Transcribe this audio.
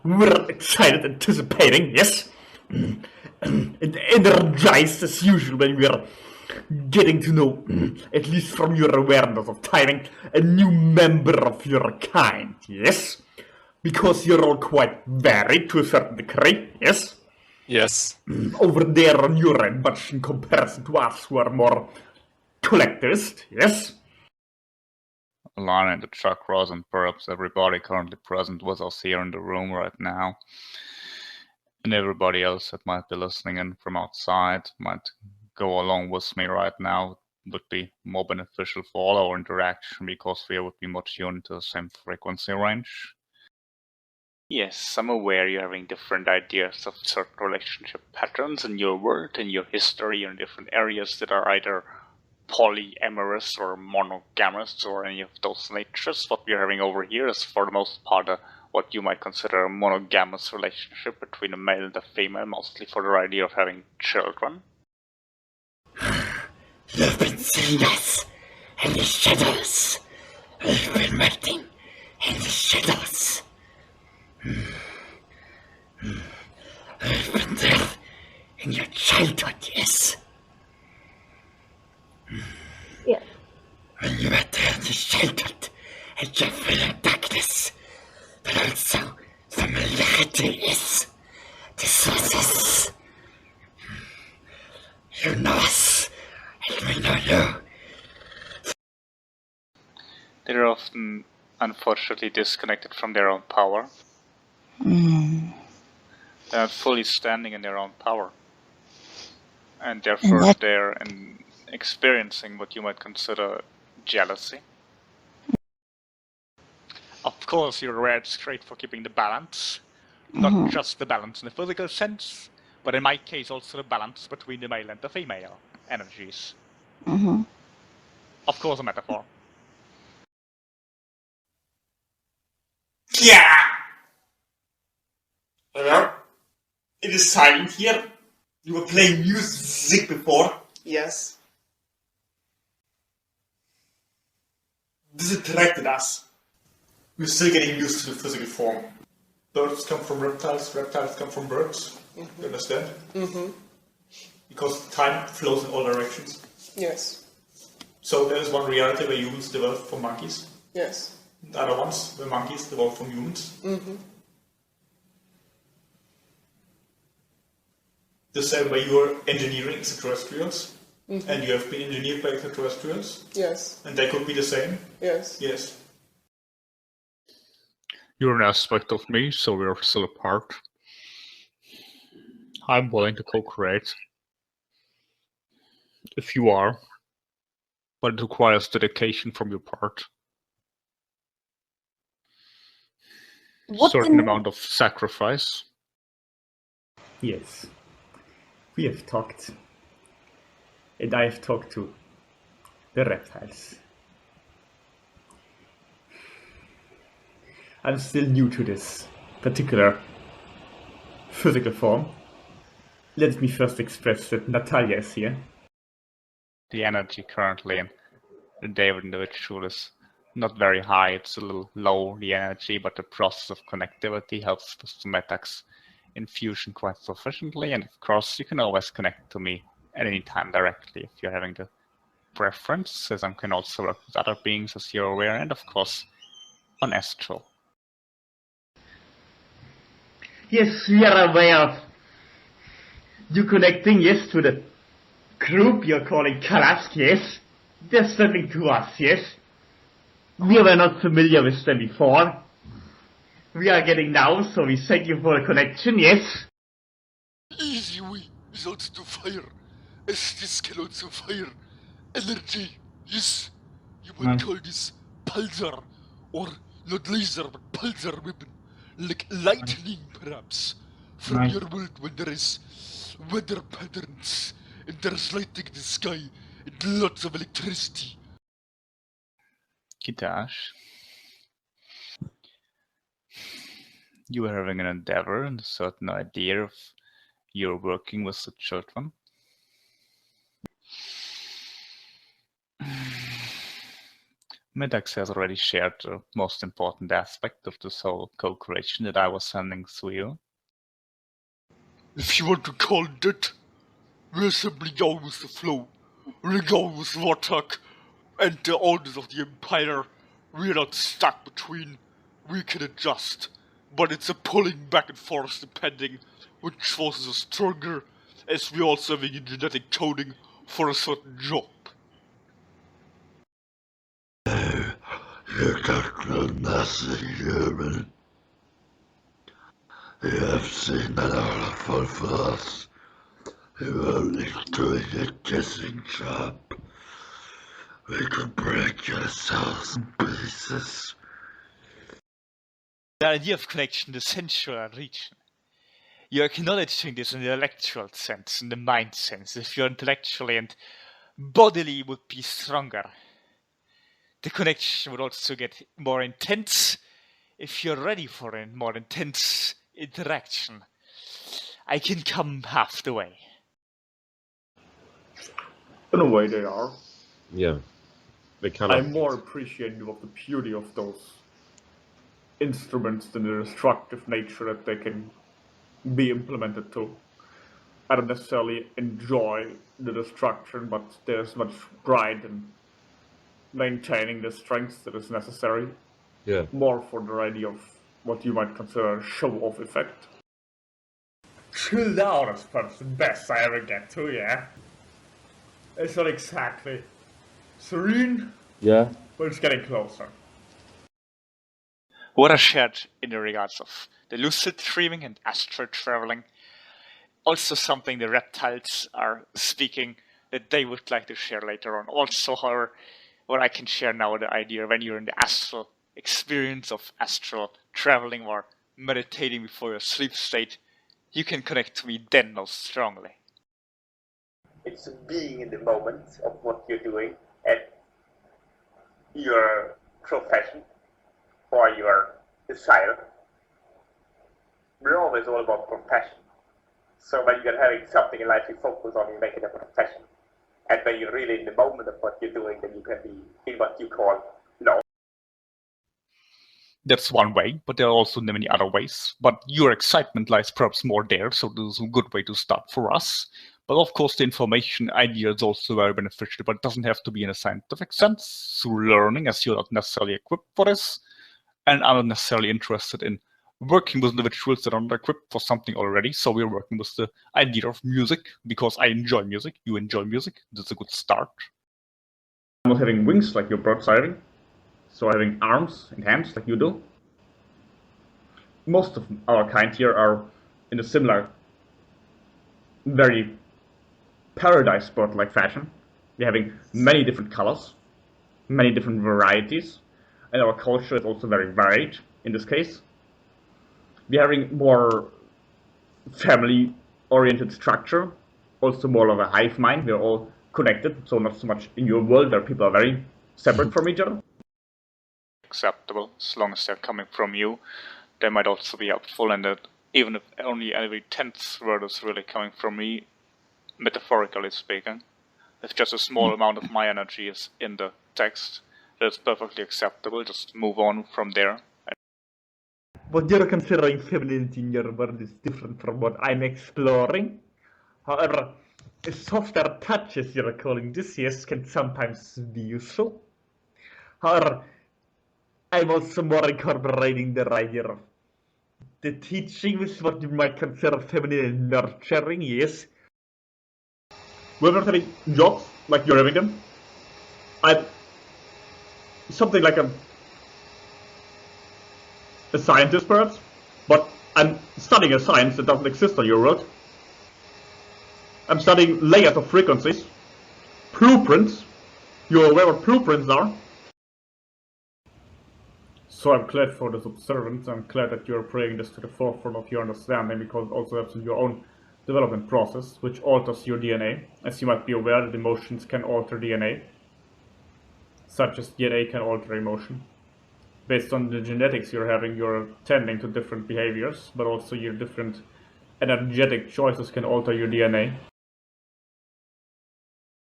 We're excited, anticipating, yes? And energized as usual when we're getting to know, at least from your awareness of timing, a new member of your kind, yes? Because you're all quite varied to a certain degree, yes? Yes. Over there on your end, much in comparison to us who are more collectivist, yes? Alarn and the chakras and perhaps everybody currently present with us here in the room right now. And everybody else that might be listening in from outside might go along with me right now. Would be more beneficial for all our interaction because we would be more tuned to the same frequency range. Yes, I'm aware you're having different ideas of certain relationship patterns in your world, in your history, in different areas that are either polyamorous or monogamous or any of those natures. What we're having over here is for the most part what you might consider a monogamous relationship between a male and a female, mostly for the idea of having children. You've been seeing us in the shadows. We've been waiting in the shadows. We've been there in your childhood, yes? Yes. When you were there in the childhood, and you feel darkness, but also familiarity is the sources. You know us, and we know you. They're often, unfortunately, disconnected from their own power. Mm. They're not fully standing in their own power. And therefore they're experiencing what you might consider jealousy. Of course, you're aware it's great for keeping the balance. Not just the balance in the physical sense, but in my case also the balance between the male and the female energies. Of course, a metaphor. Yeah! Hello? It is silent here. You were playing music before. Yes. This attracted us. We're still getting used to the physical form. Birds come from reptiles, reptiles come from birds. You understand? Because time flows in all directions. Yes. So there is one reality where humans developed from monkeys. Yes. The other ones where monkeys developed from humans. The same way you are engineering extraterrestrials. And you have been engineered by extraterrestrials. Yes. And they could be the same. Yes. Yes. You're an aspect of me, so we're still apart. I'm willing to co-create. If you are. But it requires dedication from your part. Certain amount of sacrifice. Yes. We have talked. And I have talked to the reptiles. I'm still new to this particular physical form. Let me first express that Natalia is here. The energy currently in the David individual is not very high, it's a little low, the energy, but the process of connectivity helps with the Metax infusion quite sufficiently, and of course you can always connect to me at any time directly if you're having the preference, as I can also work with other beings as you're aware, and of course on Astral. Yes, we are aware of you connecting, yes, to the group you're calling KALASK, yes. They're stepping to us, yes. We were not familiar with them before. We are getting now, so we thank you for the connection, yes. Easy way, results to fire. This can also fire. Energy, yes. You might call this pulsar, or not laser, but pulsar weapon. Like lightning, perhaps. From your world when there is weather patterns, and there's lighting in the sky, and lots of electricity. Kitash, you are having an endeavor and a certain idea of you're working with the children. Metax has already shared the most important aspect of this whole co-creation that I was sending through you. If you want to call it that, we're simply going with the flow. We're going with Vortak and the orders of the Empire. We're not stuck between. We can adjust. But it's a pulling back and forth depending which forces are stronger, as we're also having a genetic coding for a certain job. You don't know nothing, human. You have seen that all for us. You're only doing a guessing job. We could break yourselves in pieces. The idea of connection, the sensual region. You're acknowledging this in the intellectual sense, in the mind sense. If you're intellectually and bodily would be stronger. The connection would also get more intense if you're ready for a more intense interaction. I can come half the way. In a way they are. Yeah. They kind of... I'm more appreciative of the beauty of those instruments than the destructive nature that they can be implemented to. I don't necessarily enjoy the destruction, but there's much pride in maintaining the strength that is necessary. Yeah. More for the idea of what you might consider a show-off effect. Chill out is perhaps the best I ever get to, yeah? It's not exactly serene, Yeah. but it's getting closer. What I shared in the regards of the lucid dreaming and astral traveling, also something the reptiles are speaking that they would like to share later on. Also, however, what I can share now, the idea when you're in the astral experience of astral traveling or meditating before your sleep state, you can connect to me then most strongly. It's being in the moment of what you're doing at your profession or your desire. We're always all about profession. So when you're having something in life you focus on, you make it a profession. And when you're really in the moment of what you're doing, then you can be in what you call love. That's one way, but there are also many other ways. But your excitement lies perhaps more there, so this is a good way to start for us. But of course the information idea is also very beneficial, but it doesn't have to be in a scientific sense, through learning, as you're not necessarily equipped for this. And I'm not necessarily interested in working with individuals that are not equipped for something already, so we're working with the idea of music, because I enjoy music, you enjoy music, that's a good start. I'm not having wings like your birds are having, so having arms and hands like you do. Most of our kind here are in a similar, very paradise bird-like fashion. They're having many different colors, many different varieties, and our culture is also very varied in this case. We're having more family-oriented structure, also more of a hive mind. We're all connected, so not so much in your world where people are very separate from each other. Acceptable, as long as they're coming from you. They might also be helpful, and that even if only every 10th word is really coming from me, metaphorically speaking, if just a small amount of my energy is in the text, that's perfectly acceptable. Just move on from there. What you're considering femininity in your world is different from what I'm exploring. However, a softer touch, as you're calling this, yes, can sometimes be useful. However, I'm also more incorporating the idea of the teaching with what you might consider feminine and nurturing, yes. We're not having jobs like you're having them. I'm something like a scientist perhaps, but I'm studying a science that doesn't exist on your world. I'm studying layers of frequencies, blueprints. You're aware what blueprints are? So I'm glad for this observance. I'm glad that you're bringing this to the forefront of your understanding, because it also helps in your own development process, which alters your DNA. As you might be aware, that emotions can alter DNA, such as DNA can alter emotion. Based on the genetics you're having, you're tending to different behaviors, but also your different energetic choices can alter your DNA.